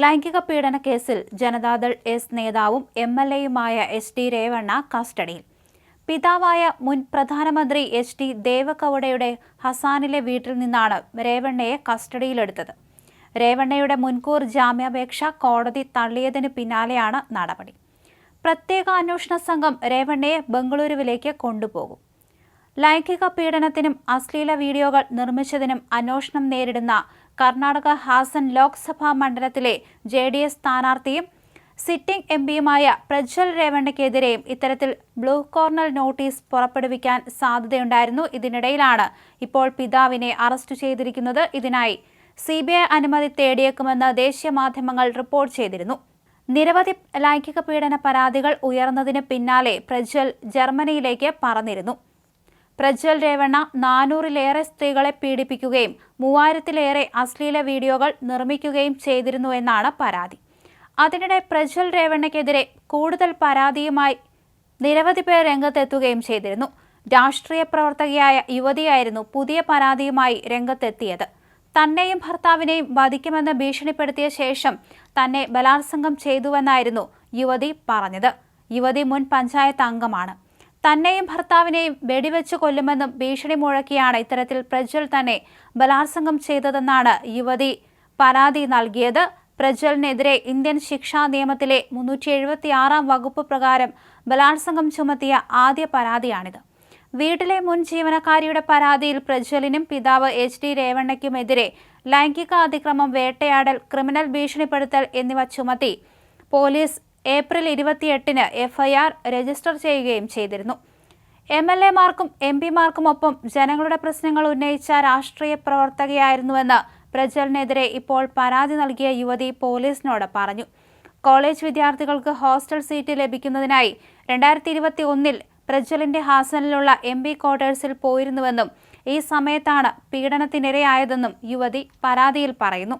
ലൈംഗിക പീഡന കേസിൽ ജനതാദൾ എസ് നേതാവും എംഎൽഎയുമായ എച്ച്.ഡി. രേവണ്ണ കസ്റ്റഡിയിൽ. പിതാവായ മുൻ പ്രധാനമന്ത്രി എച്ച്.ഡി. ദേവഗൌഡയുടെ ഹസാനിലെ വീട്ടിൽ നിന്നാണ് രേവണ്ണയെ കസ്റ്റഡിയിലെടുത്തത്. രേവണ്ണയുടെ മുൻകൂർ ജാമ്യാപേക്ഷ കോടതി തള്ളിയതിന് പിന്നാലെയാണ് നടപടി. പ്രത്യേക അന്വേഷണ സംഘം രേവണ്ണയെ ബംഗളൂരുവിലേക്ക് കൊണ്ടുപോകും. ലൈംഗിക പീഡനത്തിനും അശ്ലീല വീഡിയോകൾ നിർമ്മിച്ചതിനും അന്വേഷണം നേരിടുന്ന കർണാടക ഹാസൻ ലോക്സഭാ മണ്ഡലത്തിലെ JDS സ്ഥാനാർത്ഥിയും സിറ്റിംഗ് എംപിയുമായ പ്രജ്വൽ രേവണ്ണയ്ക്കെതിരെയും ഇത്തരത്തിൽ ബ്ലൂ കോർണർ നോട്ടീസ് പുറപ്പെടുവിക്കാൻ സാധ്യതയുണ്ടായിരുന്നു. ഇതിനിടയിലാണ് ഇപ്പോൾ പിതാവിനെ അറസ്റ്റ് ചെയ്തിരിക്കുന്നത്. ഇതിനായി CBI അനുമതി തേടിയേക്കുമെന്ന് ദേശീയ മാധ്യമങ്ങൾ റിപ്പോർട്ട് ചെയ്തിരുന്നു. നിരവധി ലൈംഗിക പീഡന പരാതികൾ ഉയർന്നതിന് പിന്നാലെ പ്രജ്വൽ ജർമ്മനിയിലേക്ക് പറന്നിരുന്നു. പ്രജ്വൽ രേവണ്ണ 400-ലേറെ സ്ത്രീകളെ പീഡിപ്പിക്കുകയും 3000-ലേറെ അശ്ലീല വീഡിയോകൾ നിർമ്മിക്കുകയും ചെയ്തിരുന്നു എന്നാണ് പരാതി. അതിനിടെ പ്രജ്വൽ രേവണ്ണയ്ക്കെതിരെ കൂടുതൽ പരാതിയുമായി നിരവധി പേർ രംഗത്തെത്തുകയും ചെയ്തിരുന്നു. രാഷ്ട്രീയ പ്രവർത്തകയായ യുവതിയായിരുന്നു പുതിയ പരാതിയുമായി രംഗത്തെത്തിയത്. തന്നെയും ഭർത്താവിനെയും വധിക്കുമെന്ന് ഭീഷണിപ്പെടുത്തിയ ശേഷം തന്നെ ബലാത്സംഗം ചെയ്തുവെന്നായിരുന്നു യുവതി പറഞ്ഞത്. യുവതി മുൻ പഞ്ചായത്ത് അംഗമാണ്. തന്നെയും ഭർത്താവിനെയും വെടിവെച്ച് കൊല്ലുമെന്നും ഭീഷണി മുഴക്കിയാണ് ഇത്തരത്തിൽ പ്രജ്വൽ തന്നെ ബലാത്സംഗം ചെയ്തതെന്നാണ് യുവതി പരാതി നൽകിയത്. പ്രജ്വലിനെതിരെ ഇന്ത്യൻ ശിക്ഷാ നിയമത്തിലെ 376-ാം വകുപ്പ് പ്രകാരം ബലാത്സംഗം ചുമത്തിയ ആദ്യ പരാതിയാണിത്. വീട്ടിലെ മുൻ ജീവനക്കാരിയുടെ പരാതിയിൽ പ്രജ്വലിനും പിതാവ് എച്ച്.ഡി. രേവണ്ണയ്ക്കുമെതിരെ ലൈംഗിക അതിക്രമം, വേട്ടയാടൽ, ക്രിമിനൽ ഭീഷണിപ്പെടുത്തൽ എന്നിവ ചുമത്തി പോലീസ് ഏപ്രിൽ 28-ന് FIR രജിസ്റ്റർ ചെയ്യുകയും ചെയ്തിരുന്നു. MLA-മാർക്കും MP-മാർക്കുമൊപ്പം ജനങ്ങളുടെ പ്രശ്നങ്ങൾ ഉന്നയിച്ച രാഷ്ട്രീയ പ്രവർത്തകയായിരുന്നുവെന്ന് പ്രജ്വലിനെതിരെ ഇപ്പോൾ പരാതി നൽകിയ യുവതി പോലീസിനോട് പറഞ്ഞു. കോളേജ് വിദ്യാർത്ഥികൾക്ക് ഹോസ്റ്റൽ സീറ്റ് ലഭിക്കുന്നതിനായി 2021-ൽ പ്രജ്വലിന്റെ ഹാസനിലുള്ള MP ക്വാർട്ടേഴ്സിൽ പോയിരുന്നുവെന്നും ഈ സമയത്താണ് പീഡനത്തിനിരയായതെന്നും യുവതി പരാതിയിൽ പറയുന്നു.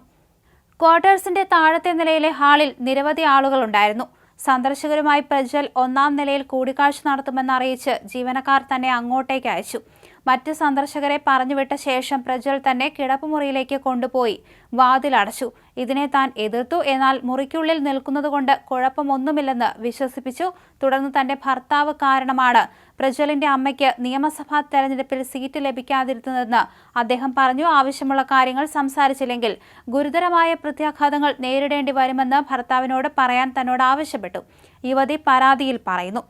ക്വാർട്ടേഴ്സിന്റെ താഴത്തെ നിലയിലെ ഹാളിൽ നിരവധി ആളുകളുണ്ടായിരുന്നു. സന്ദർശകരുമായി പ്രജ്വൽ 1-ാം നിലയിൽ കൂടിക്കാഴ്ച നടത്തുമെന്നറിയിച്ച് ജീവനക്കാർ തന്നെ അങ്ങോട്ടേക്ക് അയച്ചു. മറ്റ് സന്ദർശകരെ പറഞ്ഞുവിട്ട ശേഷം പ്രജ്വൽ തന്നെ കിടപ്പുമുറിയിലേക്ക് കൊണ്ടുപോയി വാതിലടച്ചു. ഇതിനെ താൻ എതിർത്തു. എന്നാൽ മുറിക്കുള്ളിൽ നിൽക്കുന്നതുകൊണ്ട് കുഴപ്പമൊന്നുമില്ലെന്ന് വിശ്വസിപ്പിച്ചു. തുടർന്ന് തന്റെ ഭർത്താവ് കാരണമാണ് പ്രജ്വലിന്റെ അമ്മയ്ക്ക് നിയമസഭാ തെരഞ്ഞെടുപ്പിൽ സീറ്റ് ലഭിക്കാതിരുന്നതെന്ന് അദ്ദേഹം പറഞ്ഞു. ആവശ്യമുള്ള കാര്യങ്ങൾ സംസാരിച്ചില്ലെങ്കിൽ ഗുരുതരമായ പ്രത്യാഘാതങ്ങൾ നേരിടേണ്ടി വരുമെന്ന് ഭർത്താവിനോട് പറയാൻ തന്നോട് ആവശ്യപ്പെട്ടു. യുവതി പരാതിയിൽ പറയുന്നു.